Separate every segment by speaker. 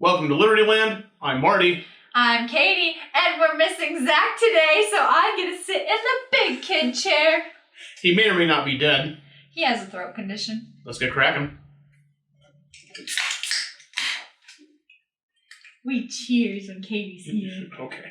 Speaker 1: Welcome to Libertyland. I'm Marty.
Speaker 2: I'm Katie, and we're missing Zach today, so I get to sit in the big kid chair.
Speaker 1: He may or may not be dead.
Speaker 2: He has a throat condition.
Speaker 1: Let's get cracking.
Speaker 2: We cheers when Katie's here.
Speaker 1: Okay.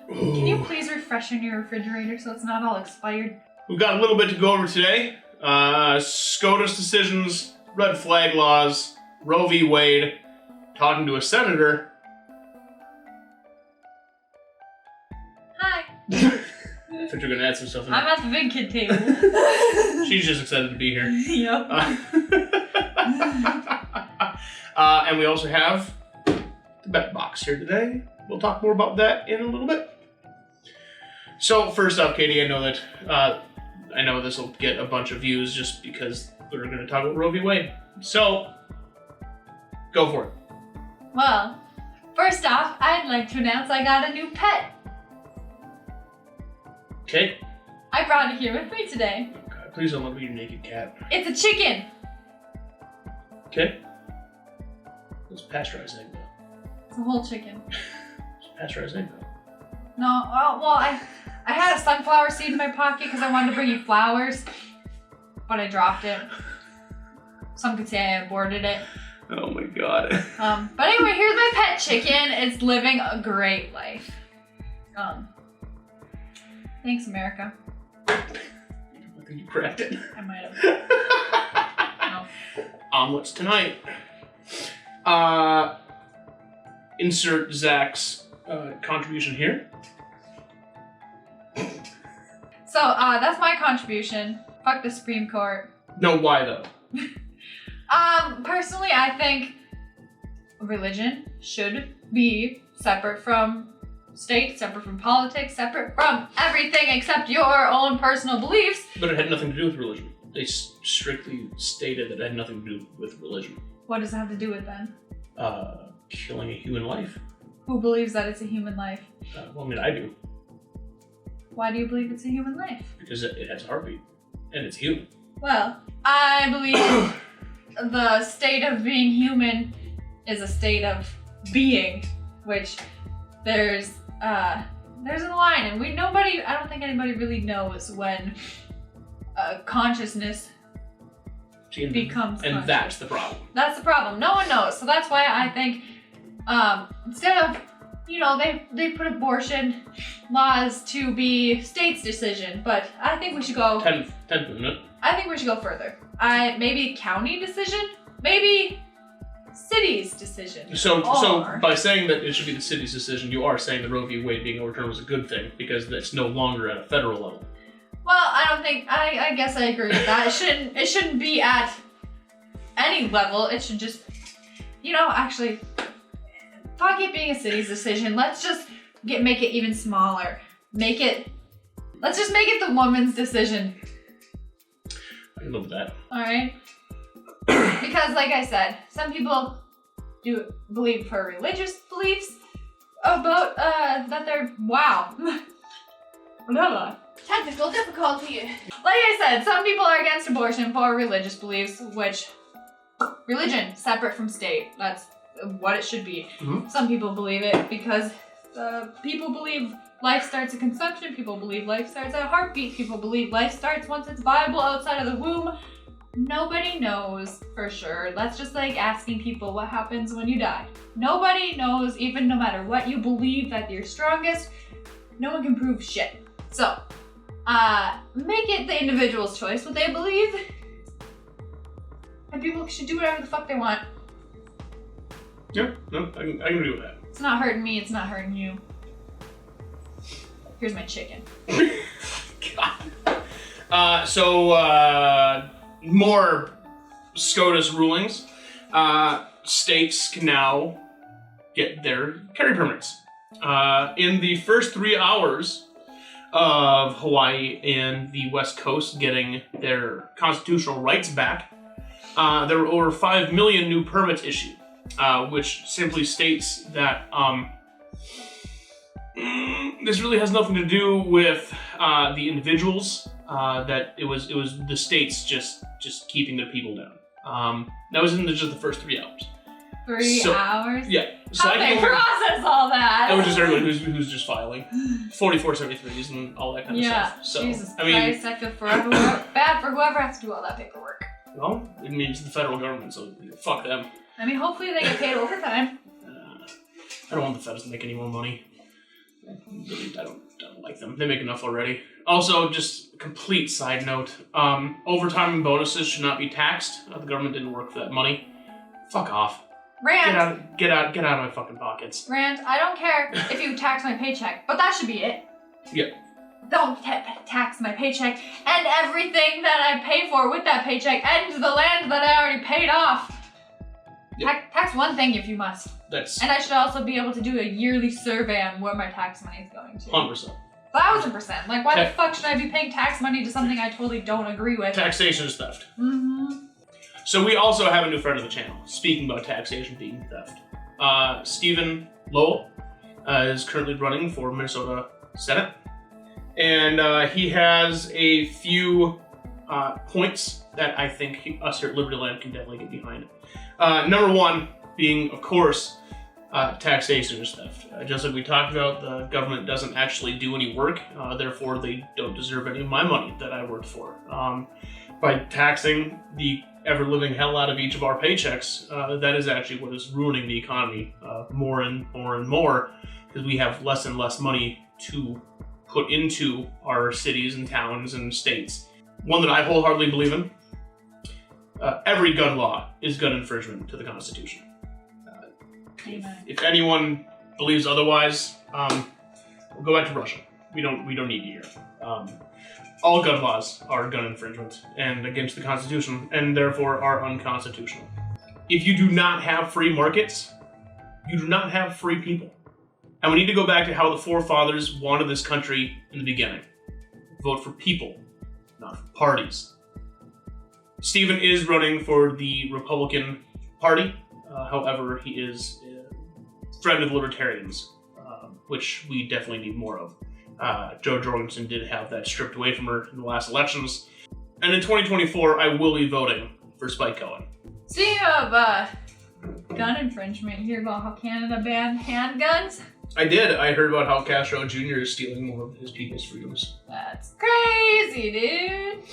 Speaker 2: Can you please refreshen your refrigerator so it's not all expired?
Speaker 1: We've got a little bit to go over today. SCOTUS decisions, red flag laws, Roe v. Wade, talking to a senator.
Speaker 2: Hi.
Speaker 1: I thought you were going to add some stuff in.
Speaker 2: I'm at the big kid table.
Speaker 1: She's just excited to be here.
Speaker 2: Yep.
Speaker 1: And we also have the bet box here today. We'll talk more about that in a little bit. So first up, Katie, I know that I know this will get a bunch of views just because we're going to talk about Roe v. Wade. So go for it.
Speaker 2: Well, first off, I'd like to announce I got a new pet.
Speaker 1: Okay.
Speaker 2: I brought it here with me today.
Speaker 1: Oh God, please don't let me be your naked cat.
Speaker 2: It's a chicken.
Speaker 1: Okay. It's pasteurized egg though.
Speaker 2: It's a whole chicken.
Speaker 1: It's pasteurized egg though.
Speaker 2: No, I had a sunflower seed in my pocket because I wanted to bring you flowers, but I dropped it. Some could say I aborted it.
Speaker 1: Oh my God.
Speaker 2: But anyway, here's my pet chicken. It's living a great life. Thanks, America.
Speaker 1: I think you cracked it.
Speaker 2: I might have. No.
Speaker 1: Omelets tonight. Insert Zach's contribution here.
Speaker 2: So, that's my contribution. Fuck the Supreme Court.
Speaker 1: No, why though?
Speaker 2: Personally, I think religion should be separate from state, separate from politics, separate from everything except your own personal beliefs.
Speaker 1: But it had nothing to do with religion. They strictly stated that it had nothing to do with religion.
Speaker 2: What does it have to do with then?
Speaker 1: Killing a human life.
Speaker 2: Who believes that it's a human life?
Speaker 1: Well, I mean, I do.
Speaker 2: Why do you believe it's a human life?
Speaker 1: Because it has a heartbeat. And it's human.
Speaker 2: Well, I believe the state of being human is a state of being, which there's a line, and I don't think anybody really knows when consciousness becomes
Speaker 1: and
Speaker 2: conscious.
Speaker 1: That's the problem.
Speaker 2: That's the problem. No one knows. So that's why I think instead of, they put abortion laws to be state's decision, but I think we should go
Speaker 1: 10th minute.
Speaker 2: I think we should go further. Maybe county decision? Maybe city's decision.
Speaker 1: So by saying that it should be the city's decision, you are saying that Roe v. Wade being overturned was a good thing because it's no longer at a federal level.
Speaker 2: Well, I guess I agree with that. It shouldn't be at any level. It should just, actually, fuck it being a city's decision. Let's just make it even smaller. Let's just make it the woman's decision.
Speaker 1: I can live with that.
Speaker 2: Alright? Because, like I said, some people do believe for religious beliefs about, that they're, wow. Whatever. Technical difficulty. Like I said, some people are against abortion for religious beliefs, which, religion, separate from state. That's what it should be.
Speaker 1: Mm-hmm.
Speaker 2: Some people believe it because people believe life starts at conception, people believe life starts at a heartbeat, people believe life starts once it's viable outside of the womb. Nobody knows for sure. That's just like asking people what happens when you die. Nobody knows, even no matter what you believe that you're strongest, no one can prove shit. So, make it the individual's choice what they believe. And people should do whatever the fuck they want.
Speaker 1: Yeah, no, I can agree with that.
Speaker 2: It's not hurting me, it's not hurting you. Here's my chicken.
Speaker 1: God. More SCOTUS rulings. States can now get their carry permits. In the first 3 hours of Hawaii and the West Coast getting their constitutional rights back, there were over 5 million new permits issued, which simply states that this really has nothing to do with the individuals that it was the states just keeping their people down. That was in just the first 3 hours.
Speaker 2: 3 hours?
Speaker 1: Yeah. So
Speaker 2: How they process all that?
Speaker 1: That was just everyone who's just filing 4473s and all that kind of stuff. So,
Speaker 2: Jesus Christ, I feel bad for whoever has to do all that paperwork.
Speaker 1: Well, it means the federal government, so fuck them.
Speaker 2: I mean, hopefully they get paid overtime.
Speaker 1: I don't want the feds to make any more money. I don't like them. They make enough already. Also, just a complete side note, overtime and bonuses should not be taxed. The government didn't work for that money. Fuck off.
Speaker 2: Rand.
Speaker 1: Get out of my fucking pockets.
Speaker 2: Rand, I don't care if you tax my paycheck, but that should be it.
Speaker 1: Yeah.
Speaker 2: Don't tax my paycheck and everything that I pay for with that paycheck and the land that I already paid off. Yep. Tax one thing if you must. And I should also be able to do a yearly survey on where my tax money is going to.
Speaker 1: 100%.
Speaker 2: 1000%. Like, why the fuck should I be paying tax money to something I totally don't agree with?
Speaker 1: Taxation is theft.
Speaker 2: Mm-hmm.
Speaker 1: So we also have a new friend of the channel. Speaking about taxation being theft, Stephen Lowell is currently running for Minnesota Senate, and he has a few points that I think us here at Libertyland can definitely get behind. Number one being, of course, taxation is theft. Just like we talked about, the government doesn't actually do any work, therefore they don't deserve any of my money that I worked for. By taxing the ever-living hell out of each of our paychecks, that is actually what is ruining the economy more and more, because we have less and less money to put into our cities and towns and states. One that I wholeheartedly believe in, every gun law is gun infringement to the Constitution. If anyone believes otherwise, we'll go back to Russia. We don't need you here. All gun laws are gun infringement and against the Constitution, and therefore are unconstitutional. If you do not have free markets, you do not have free people. And we need to go back to how the forefathers wanted this country in the beginning. Vote for people, not for parties. Stephen is running for the Republican Party. However, he is a friend of libertarians, which we definitely need more of. Jo Jorgensen did have that stripped away from her in the last elections. And in 2024, I will be voting for Spike Cohen.
Speaker 2: Speaking of gun infringement, you hear about how Canada banned handguns?
Speaker 1: I did. I heard about how Castro Jr. is stealing more of his people's freedoms.
Speaker 2: That's crazy, dude.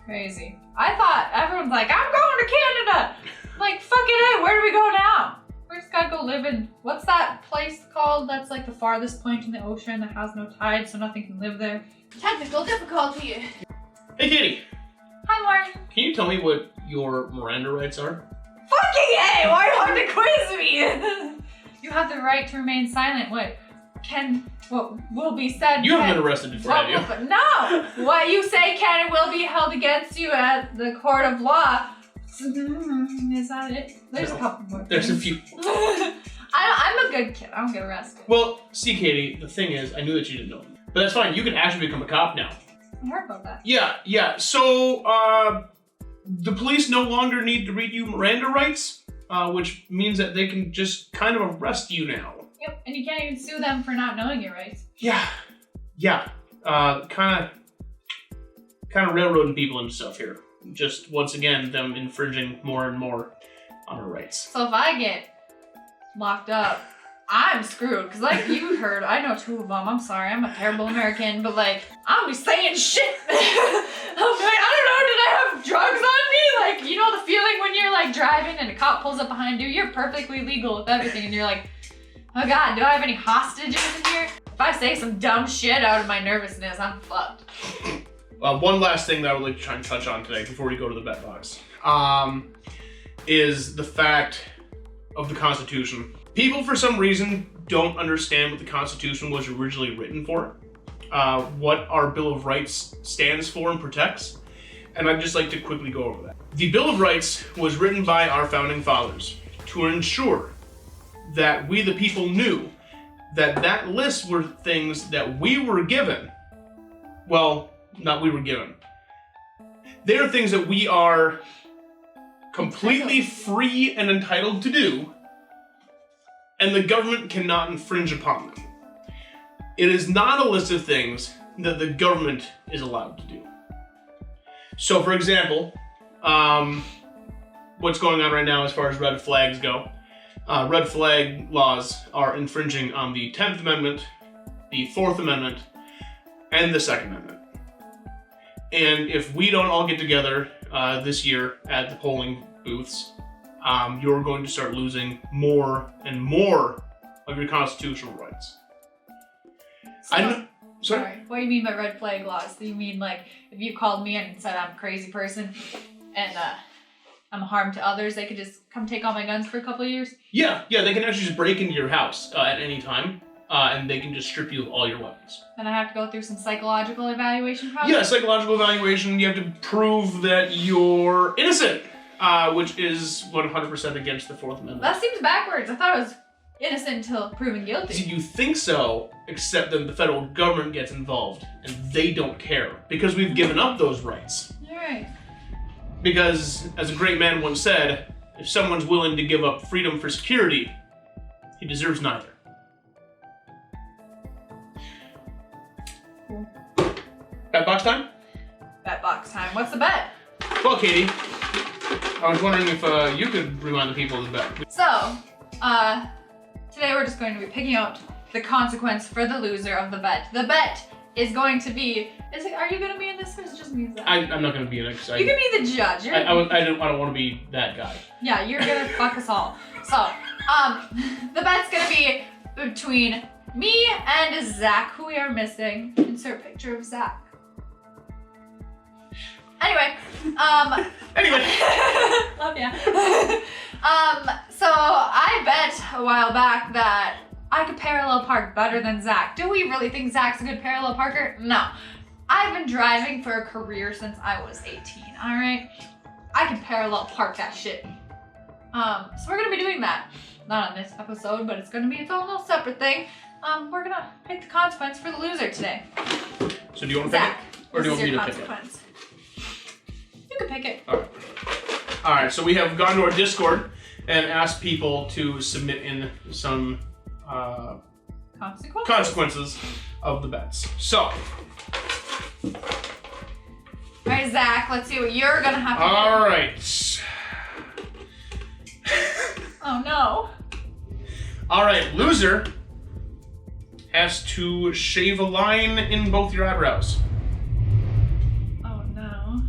Speaker 2: Crazy. I thought everyone's like, I'm going to Canada. I'm like, fucking A, where do we go now? We just gotta go live in, what's that place called that's like the farthest point in the ocean that has no tide so nothing can live there? Technical difficulty.
Speaker 1: Hey, Katie.
Speaker 2: Hi, Martin.
Speaker 1: Can you tell me what your Miranda rights are?
Speaker 2: Fucking A, why do you have to quiz me? You have the right to remain silent. What will be said.
Speaker 1: You haven't been arrested before, have you?
Speaker 2: No! What you say can and will be held against you at the court of law. Is that it? There's a couple more.
Speaker 1: There's a few.
Speaker 2: I'm a good kid. I don't get arrested.
Speaker 1: Well, see, Katie, the thing is, I knew that you didn't know. But that's fine. You can actually become a cop now.
Speaker 2: I heard about that.
Speaker 1: Yeah. So, the police no longer need to read you Miranda rights, which means that they can just kind of arrest you now.
Speaker 2: Yep, and you can't even sue them for not knowing your rights.
Speaker 1: Yeah. Kind of railroading people and stuff here. Just, once again, them infringing more and more on our rights.
Speaker 2: So if I get locked up, I'm screwed. Because like you heard, I know 2 of them. I'm sorry, I'm a terrible American, but like, I'll be saying shit. I'm like, I don't know, did I have drugs on me? Like, you know the feeling when you're like driving and a cop pulls up behind you, you're perfectly legal with everything, and you're like, oh God, do I have any hostages in here? If I say some dumb shit out of my nervousness, I'm fucked.
Speaker 1: One last thing that I would like to try and touch on today before we go to the bet box is the fact of the Constitution. People, for some reason, don't understand what the Constitution was originally written for, what our Bill of Rights stands for and protects, and I'd just like to quickly go over that. The Bill of Rights was written by our founding fathers to ensure that we the people knew that list were things that we were given. Well, not we were given. They are things that we are completely free and entitled to do, and the government cannot infringe upon them. It is not a list of things that the government is allowed to do. So, for example, what's going on right now as far as red flags go? Red flag laws are infringing on the 10th Amendment, the 4th Amendment, and the 2nd Amendment. And if we don't all get together this year at the polling booths, you're going to start losing more and more of your constitutional rights.
Speaker 2: Sorry. What do you mean by red flag laws? Do you mean like if you called me and said I'm a crazy person and I'm a harm to others, they could just come take all my guns for a couple of years?
Speaker 1: Yeah, they can actually just break into your house at any time, and they can just strip you of all your weapons.
Speaker 2: And I have to go through some psychological evaluation process?
Speaker 1: Yeah, psychological evaluation. You have to prove that you're innocent, which is 100% against the 4th Amendment.
Speaker 2: That seems backwards. I thought it was innocent until proven guilty.
Speaker 1: See, you think so, except then the federal government gets involved, and they don't care, because we've given up those rights.
Speaker 2: You're right.
Speaker 1: Because, as a great man once said, if someone's willing to give up freedom for security, he deserves neither.
Speaker 2: Cool.
Speaker 1: Bet box time?
Speaker 2: Bet box time. What's the bet?
Speaker 1: Well, Katie, I was wondering if you could remind the people of the bet.
Speaker 2: So, today we're just going to be picking out the consequence for the loser of the bet. The bet is going to be, are you going to be in this or is it just me and Zach?
Speaker 1: I'm not going to be in it.
Speaker 2: You can be the judge.
Speaker 1: I don't want to be that guy.
Speaker 2: Yeah, you're going to fuck us all. So, the bet's going to be between me and Zach, who we are missing. Insert picture of Zach. Anyway, love ya. So I bet a while back that I could parallel park better than Zach. Do we really think Zach's a good parallel parker? No. I've been driving for a career since I was 18, all right? I can parallel park that shit. So we're gonna be doing that. Not on this episode, but it's gonna be its own little separate thing. We're gonna pick the consequence for the loser today.
Speaker 1: So do you want to pick it? Or do you want me to pick it?
Speaker 2: You can pick it.
Speaker 1: All right, so we have gone to our Discord and asked people to submit in some consequences of the bets. So, all
Speaker 2: right, Zach, let's see what you're gonna have to do.
Speaker 1: All right.
Speaker 2: Oh no.
Speaker 1: All right, loser has to shave a line in both your eyebrows.
Speaker 2: Oh no.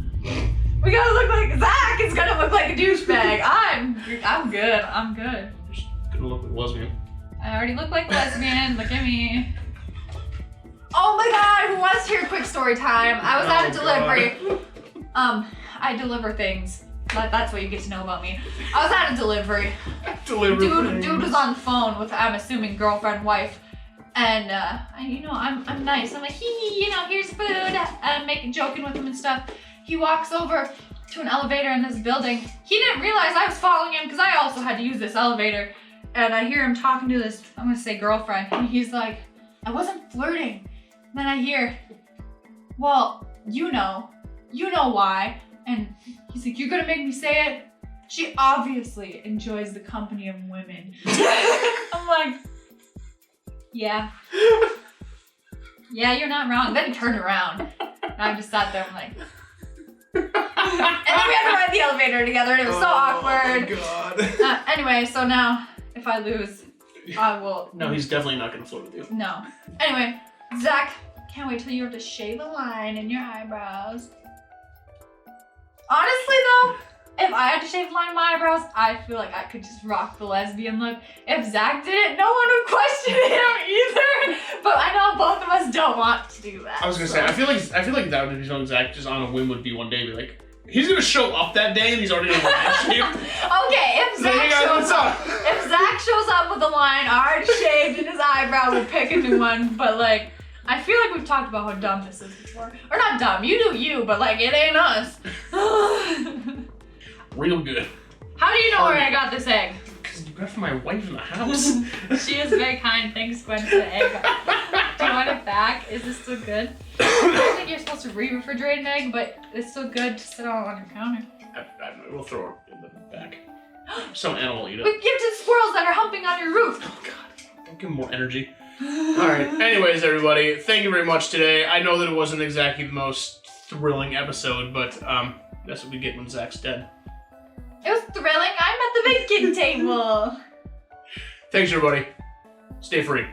Speaker 2: We gotta look like Zach is gonna look like a douchebag. I'm good. I'm good.
Speaker 1: Just gonna look like a lesbian.
Speaker 2: I already look like a lesbian. Look at me. Oh my god, who wants to hear quick story time? I was at a delivery. I deliver things. That's what you get to know about me. I was at a delivery. Dude was on the phone with, I'm assuming, girlfriend, wife. And, I'm nice. I'm like, here's food. I'm joking with him and stuff. He walks over to an elevator in this building. He didn't realize I was following him because I also had to use this elevator. And I hear him talking to this, I'm gonna say girlfriend. And he's like, I wasn't flirting. And then I hear, well, you know why. And he's like, you're gonna make me say it? She obviously enjoys the company of women. I'm like, yeah. Yeah, you're not wrong. Then he turned around. And I just sat there, I'm like. And then we had to ride the elevator together and it was so awkward.
Speaker 1: Oh god.
Speaker 2: Anyway, so now, if I lose, I will.
Speaker 1: No, he's definitely not gonna flirt with you.
Speaker 2: No. Anyway, Zach, can't wait till you have to shave a line in your eyebrows. Honestly though, if I had to shave a line in my eyebrows, I feel like I could just rock the lesbian look. If Zach did it, no one would question him either. But I know both of us don't want to do that.
Speaker 1: I was gonna say, I feel like that would be something Zach just on a whim would be one day, be like, he's gonna show up that day and he's already gonna line shave.
Speaker 2: Okay, if Zach shows up with a line already shaved in his eyebrow, we'll pick a new one. But like, I feel like we've talked about how dumb this is before. Or not dumb, you do you, but like, it ain't us.
Speaker 1: Real good.
Speaker 2: How do you know where I got this egg?
Speaker 1: Because you got it from my wife in the house.
Speaker 2: She is very kind. Thanks, Gwen, for the egg. Do you want it back? Is this still good? I think you're supposed to re-refrigerate an egg, but it's still good to sit on your counter.
Speaker 1: We'll throw it in the back. Some animal will eat it.
Speaker 2: We give it to squirrels that are humping on your roof.
Speaker 1: Oh god, don't give them more energy. Alright, anyways everybody, thank you very much today. I know that it wasn't exactly the most thrilling episode, but that's what we get when Zach's dead.
Speaker 2: It was thrilling. I'm at the big kid table.
Speaker 1: Thanks, everybody. Stay free.